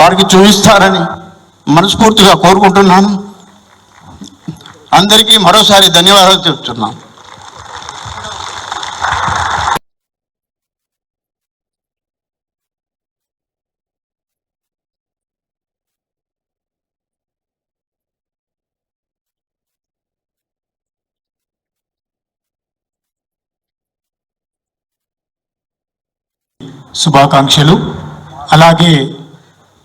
వారికి చూపిస్తారని మనస్ఫూర్తిగా కోరుకుంటున్నాను. అందరికీ మరోసారి ధన్యవాదాలు చెప్తున్నాను. శుభాకాంక్షలు. అలాగే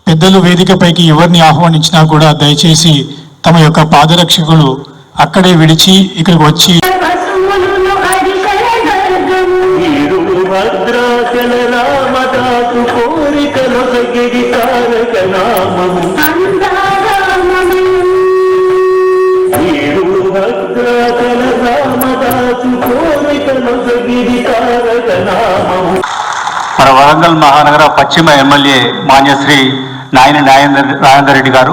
పెద్దలు వేదికపైకి ఎవరిని ఆహ్వానించినా కూడా దయచేసి తమ యొక్క పాదరక్షకులు అక్కడే విడిచి ఇక్కడికి వచ్చి మన వరంగల్ మహానగర పశ్చిమ ఎమ్మెల్యే మాన్యశ్రీ నాయని రాజేందర్ రెడ్డి గారు,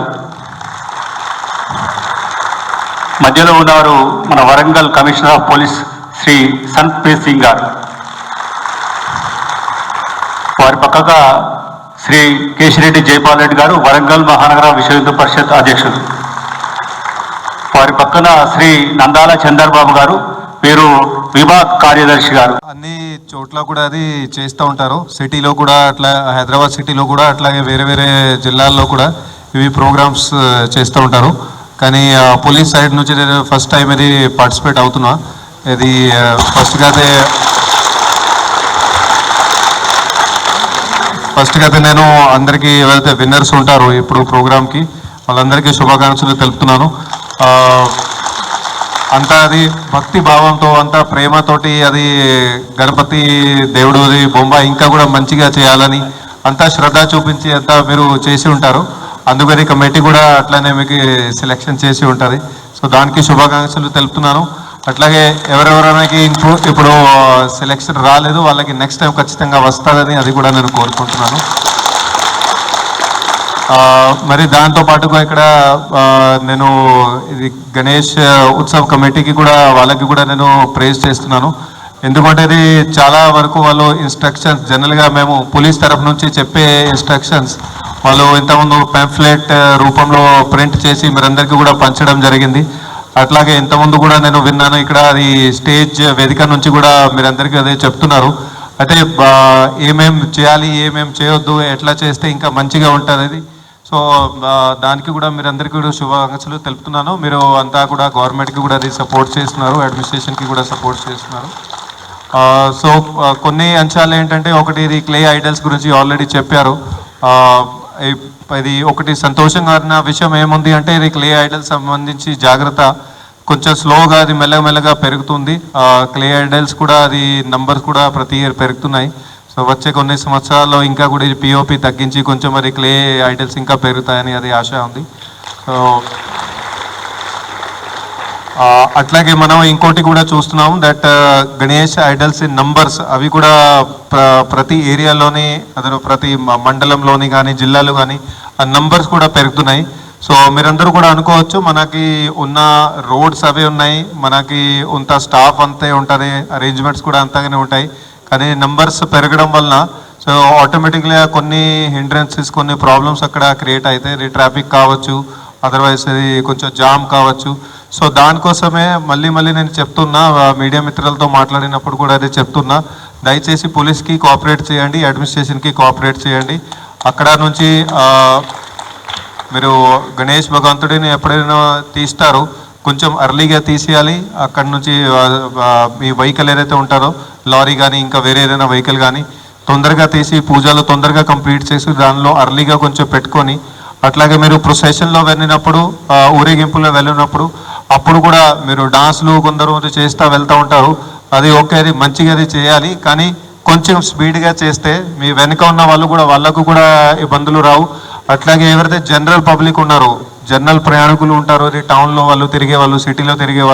మధ్యలో ఉన్నవారు మన Warangal commissioner of police Shri Sunpreet Singh గారు, వారి పక్కగా శ్రీ కేశిరెడ్డి జైపాల్ రెడ్డి గారు వరంగల్ మహానగర విశ్వ హిందూ పరిషత్ అధ్యక్షులు, వారి పక్కన శ్రీ నందాల చంద్రబాబు గారు, వీరు విభాగ్ కార్యదర్శి గారు. అన్ని చోట్ల కూడా అది చేస్తూ ఉంటారు. సిటీలో కూడా అట్లా, హైదరాబాద్ సిటీలో కూడా అట్లాగే వేరే వేరే జిల్లాల్లో కూడా ఇవి ప్రోగ్రామ్స్ చేస్తూ ఉంటారు. కానీ పోలీస్ సైడ్ నుంచి నేను ఫస్ట్ టైం ఇది పార్టిసిపేట్ అవుతున్నా. ఇది ఫస్ట్గా అయితే నేను అందరికీ ఎవరైతే విన్నర్స్ ఉంటారో ఇప్పుడు ప్రోగ్రామ్కి వాళ్ళందరికీ శుభాకాంక్షలు తెలుపుతున్నాను. అంతా అది భక్తి భావంతో, అంతా ప్రేమతోటి అది గణపతి దేవుడిది బొమ్మ ఇంకా కూడా మంచిగా చేయాలని అంతా శ్రద్ధ చూపించి అంతా మీరు చేసి ఉంటారు. అందుకని కమిటీ కూడా అట్లానే మీకు సెలెక్షన్ చేసి ఉంటుంది. సో దానికి శుభాకాంక్షలు తెలుపుతున్నాను. అట్లాగే ఎవరెవరికి ఇప్పుడు సెలెక్షన్ రాలేదు వాళ్ళకి నెక్స్ట్ టైం ఖచ్చితంగా వస్తుందని అది కూడా నేను కోరుకుంటున్నాను. మరి దాంతో పాటుగా ఇక్కడ నేను ఇది గణేష్ ఉత్సవ్ కమిటీకి కూడా వాళ్ళకి కూడా నేను ప్రైజ్ చేస్తున్నాను. ఎందుకంటే ఇది చాలా వరకు వాళ్ళు ఇన్స్ట్రక్షన్స్ జనరల్గా మేము పోలీస్ తరఫు నుంచి చెప్పే ఇన్స్ట్రక్షన్స్ వాళ్ళు ఇంతకుముందు పాంఫ్లెట్ రూపంలో ప్రింట్ చేసి మీరందరికీ కూడా పంచడం జరిగింది. అట్లాగే ఇంతకుముందు కూడా నేను విన్నాను ఇక్కడ అది స్టేజ్ వేదిక నుంచి కూడా మీరందరికీ అదే చెప్తున్నారు. అయితే ఏమేం చేయాలి, ఏమేం చేయొద్దు, ఎట్లా చేస్తే ఇంకా మంచిగా ఉంటుంది. సో దానికి కూడా మీరందరికీ కూడా శుభాకాంక్షలు తెలుపుతున్నాను. మీరు అంతా కూడా గవర్నమెంట్కి కూడా అది సపోర్ట్ చేస్తున్నారు, అడ్మినిస్ట్రేషన్కి కూడా సపోర్ట్ చేస్తున్నారు. సో కొన్ని అంశాలు ఏంటంటే, ఒకటి ఇది క్లే ఐడల్స్ గురించి ఆల్రెడీ చెప్పారు. ఇది ఒకటి సంతోషంగా ఉన్న విషయం ఏముంది అంటే, ఇది క్లే ఐడల్స్ సంబంధించి జాగ్రత్త కొంచెం స్లోగా అది మెల్లగా పెరుగుతుంది. క్లే ఐడల్స్ కూడా అది నంబర్స్ కూడా ప్రతి ఇయర్ పెరుగుతున్నాయి. సో వచ్చే కొన్ని సంవత్సరాల్లో ఇంకా కూడా ఇది పిఓపి తగ్గించి కొంచెం మరి క్లే ఐడల్స్ ఇంకా పెరుగుతాయని అది ఆశ ఉంది. సో అట్లాగే మనం ఇంకోటి కూడా చూస్తున్నాం that Ganesh idols in numbers అవి కూడా ప్రతి ఏరియాలోని అదే ప్రతి మండలంలోని కానీ జిల్లాలో కానీ ఆ నంబర్స్ కూడా పెరుగుతున్నాయి. సో మీరందరూ కూడా అనుకోవచ్చు మనకి ఉన్న రోడ్స్ అవే ఉన్నాయి, మనకి అంత స్టాఫ్ అంతే ఉంటుంది, అరేంజ్మెంట్స్ కూడా అంతగానే ఉంటాయి. కానీ నంబర్స్ పెరగడం వలన సో ఆటోమేటిక్గా కొన్ని హిండ్రెన్సెస్, కొన్ని ప్రాబ్లమ్స్ అక్కడ క్రియేట్ అవుతాయి. ట్రాఫిక్ కావచ్చు, అదర్వైజ్ అది కొంచెం జామ్ కావచ్చు. సో దానికోసమే మళ్ళీ నేను చెప్తున్నా, మీడియా మిత్రులతో మాట్లాడినప్పుడు కూడా అదే చెప్తున్నా, దయచేసి పోలీస్కి కోఆపరేట్ చేయండి, అడ్మినిస్ట్రేషన్కి కోఆపరేట్ చేయండి. అక్కడ నుంచి మీరు గణేష్ భగవంతుడిని ఎప్పుడైనా తీస్తారు కొంచెం అర్లీగా తీసేయాలి. అక్కడ నుంచి మీ వెహికల్ ఏదైతే ఉంటారో లారీ కానీ ఇంకా వేరే ఏదైనా వెహికల్ కానీ తొందరగా తీసి పూజలు తొందరగా కంప్లీట్ చేసి దానిలో అర్లీగా కొంచెం పెట్టుకొని, అట్లాగే మీరు ప్రొసెషన్లో వెళ్ళినప్పుడు ఊరేగింపులో వెళ్ళినప్పుడు అప్పుడు కూడా మీరు డాన్స్లు కొందరు చేస్తూ వెళ్తూ ఉంటారు. అది ఓకే, అది మంచిగా అది చేయాలి, కానీ కొంచెం స్పీడ్గా చేస్తే మీ వెనుక ఉన్న వాళ్ళకు కూడా ఇబ్బందులు రావు. అట్లాగే ఎవరైతే జనరల్ పబ్లిక్ ఉన్నారో, జనరల్ ప్రయాణికులు ఉంటారో, అది టౌన్లో వాళ్ళు తిరిగే వాళ్ళు, సిటీలో తిరిగే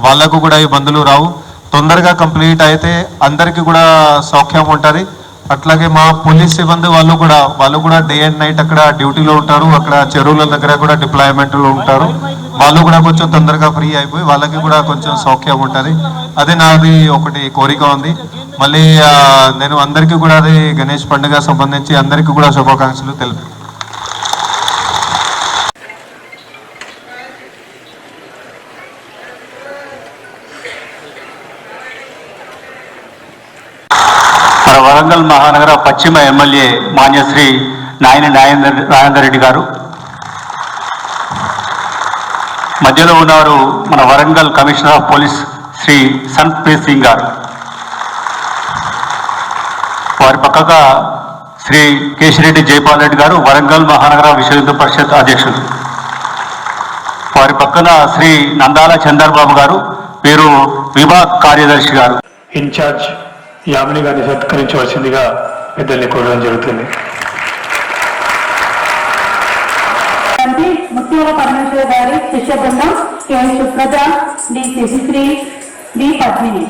వాళ్ళకు కూడా ఇబ్బందులు రావు. తొందరగా కంప్లీట్ అయితే అందరికీ కూడా సౌఖ్యం ఉంటుంది. అట్లాగే మా పోలీస్ సిబ్బంది వాళ్ళు కూడా డే అండ్ నైట్ అక్కడ డ్యూటీలో ఉంటారు. అక్కడ చెరువుల దగ్గర కూడా డిప్లాయ్మెంట్లో ఉంటారు. వాళ్ళు కూడా కొంచెం తొందరగా ఫ్రీ అయిపోయి వాళ్ళకి కూడా కొంచెం సౌఖ్యం ఉంటుంది. అదే నాది ఒకటి కోరిక ఉంది. మళ్ళీ నేను అందరికీ కూడా అది గణేష్ పండుగ సంబంధించి అందరికీ కూడా శుభాకాంక్షలు తెలుపు. మన వరంగల్ మహానగర పశ్చిమ ఎమ్మెల్యే మాన్యశ్రీ నాగేందర్ రెడ్డి గారు, మధ్యలో ఉన్నారు మన Warangal commissioner of police Shri Sunpreet Singh గారు, వారి పక్కగా శ్రీ కేశిరెడ్డి జైపాల్ రెడ్డి గారు వరంగల్ మహానగర విశ్వ హిందూ పరిషత్ అధ్యక్షులు, వారి పక్కన శ్రీ నందాల చందర్బాబు గారు, వీరు విభాగ్ కార్యదర్శి గారు. ఇన్ఛార్జ్ యామిని గారిని సత్కరించవలసిందిగా పెద్దల్ని కోరడం జరుగుతుంది. ముత్యాల పరమేశ్వర గారి శిష్య బృందం K Supraja, D Shashishri, D Padmini.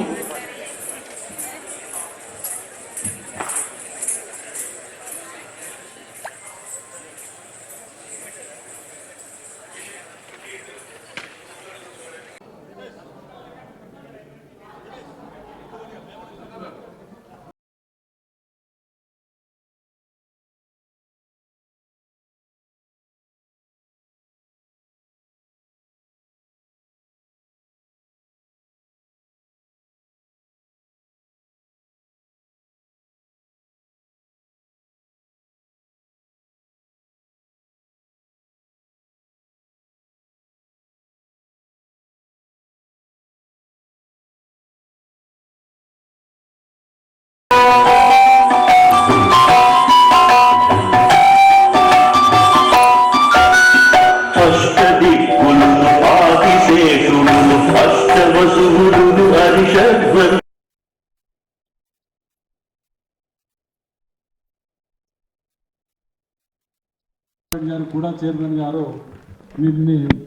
గారు కూడా చైర్మన్ గారు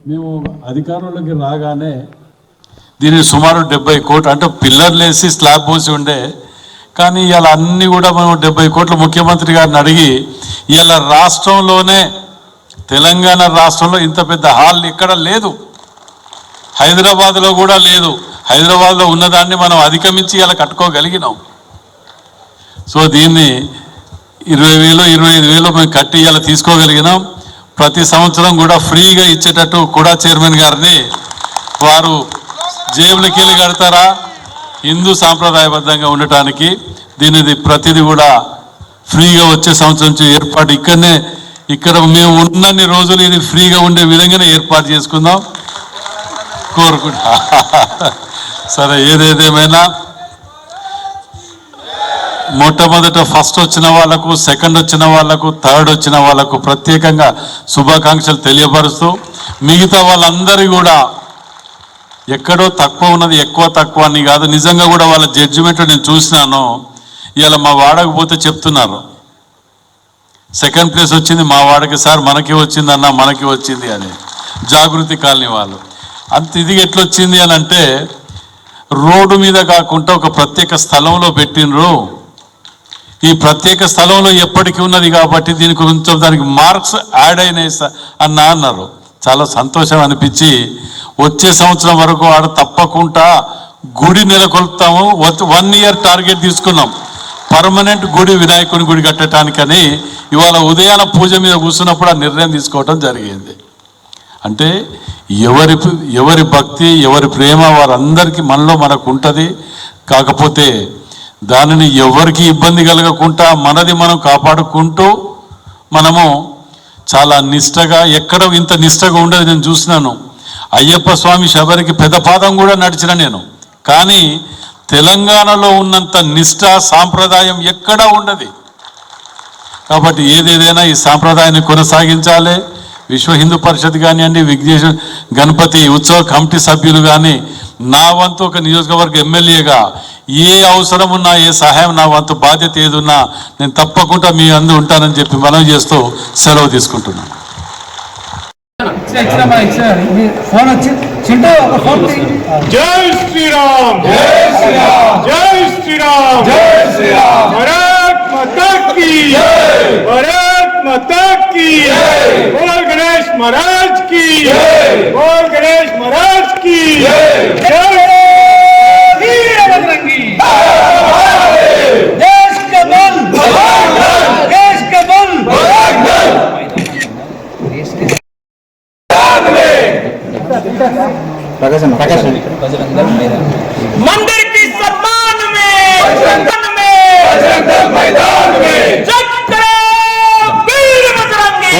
మేము అధికారంలోకి రాగానే దీన్ని సుమారు 70 కోట్లు అంటే పిల్లర్లు వేసి స్లాబ్ పోసి ఉండే, కానీ ఇలా అన్నీ కూడా మనం 70 కోట్లు ముఖ్యమంత్రి గారిని అడిగి ఇలా రాష్ట్రంలోనే తెలంగాణ రాష్ట్రంలో ఇంత పెద్ద హాల్ ఇక్కడ లేదు, హైదరాబాద్లో కూడా లేదు. హైదరాబాద్లో ఉన్నదాన్ని మనం అధిగమించి ఇలా కట్టుకోగలిగినాం. సో దీన్ని 20,000 25,000 మేము కట్టి ఇలా తీసుకోగలిగినాం. ప్రతి సంవత్సరం కూడా ఫ్రీగా ఇచ్చేటట్టు కూడా చైర్మన్ గారిని వారు జేబులకి వెళ్ళి కడతారా హిందూ సాంప్రదాయబద్ధంగా ఉండటానికి దీనిది ప్రతిదీ కూడా ఫ్రీగా వచ్చే సంవత్సరం నుంచి ఏర్పాటు ఇక్కడ మేము ఉన్నన్ని రోజులు ఇది ఫ్రీగా ఉండే విధంగానే ఏర్పాటు చేసుకుందాం కోరుకుంటా. సరే, ఏదేదేమైనా మొట్టమొదట ఫస్ట్ వచ్చిన వాళ్ళకు, సెకండ్ వచ్చిన వాళ్ళకు, థర్డ్ వచ్చిన వాళ్ళకు ప్రత్యేకంగా శుభాకాంక్షలు తెలియపరుస్తూ, మిగతా వాళ్ళందరూ కూడా ఎక్కడో తక్కువ ఉన్నది ఎక్కువ తక్కువ అని కాదు, నిజంగా కూడా వాళ్ళ జడ్జిమెంట్ నేను చూసినాను. ఇలా మా వాడకు పోతే చెప్తున్నారు సెకండ్ ప్లేస్ వచ్చింది మా వాడకి, సార్ మనకి వచ్చిందన్న మనకి వచ్చింది అని. జాగృతి కాలనీ వాళ్ళు అంత ఇది ఎట్లొచ్చింది అని అంటే, రోడ్డు మీద కాకుండా ఒక ప్రత్యేక స్థలంలో పెట్టినరు. ఈ ప్రత్యేక స్థలంలో ఎప్పటికీ ఉన్నది కాబట్టి దీనికి కొంచెం దానికి మార్క్స్ యాడ్ అయినాయి అన్నారు. చాలా సంతోషం అనిపించి వచ్చే సంవత్సరం వరకు ఆడ తప్పకుండా గుడి నెలకొల్పుతాము. 1 year టార్గెట్ తీసుకున్నాం, పర్మనెంట్ గుడి, వినాయకుని గుడి కట్టడానికని. ఇవాళ ఉదయాన పూజ మీద కూర్చున్నప్పుడు ఆ నిర్ణయం తీసుకోవడం జరిగింది. అంటే ఎవరి భక్తి ఎవరి ప్రేమ వారందరికీ మనకు ఉంటుంది. కాకపోతే దానిని ఎవరికి ఇబ్బంది కలగకుండా మనది మనం కాపాడుకుంటూ మనము చాలా నిష్టగా, ఎక్కడ ఇంత నిష్టగా ఉండదు నేను చూసినాను. అయ్యప్ప స్వామి శబరికి పెదపాదం కూడా నడిచిన నేను. కానీ తెలంగాణలో ఉన్నంత నిష్ఠ సాంప్రదాయం ఎక్కడా ఉండదు. కాబట్టి ఏదేదైనా ఈ సాంప్రదాయాన్ని కొనసాగించాలి. విశ్వ హిందూ పరిషత్ కానివ్వండి, విఘ్నేశ్వర గణపతి ఉత్సవ కమిటీ సభ్యులు కానీ, నా వంతు ఒక నియోజకవర్గ ఎమ్మెల్యేగా ఏ అవసరం ఉన్నా, ఏ సహాయం, నా వంతు బాధ్యత ఏదున్నా నేను తప్పకుండా మీ అందు ఉంటానని చెప్పి మనవి చేస్తూ సెలవు తీసుకుంటున్నాను. ఫోన్ వచ్చి చింటూ ఒక ఫోన్ జై శ్రీరామ్, జై శ్రీరామ్, జై శ్రీరామ్, జై శ్రీరామ్. భారత్ మాతా కీ జై, భారత్ మాతా కీ జై. బోల్ గణేష్ మహారాజ్ కీ జై, బోల్ గణేష్ మహారాజ్ కీ జై. జై వీరభద్రంగి, దేశ్ కా బల్, దేశ్ కా బల్. मंदिर की सम्मान में मैदान में जय वीर बजरंगी।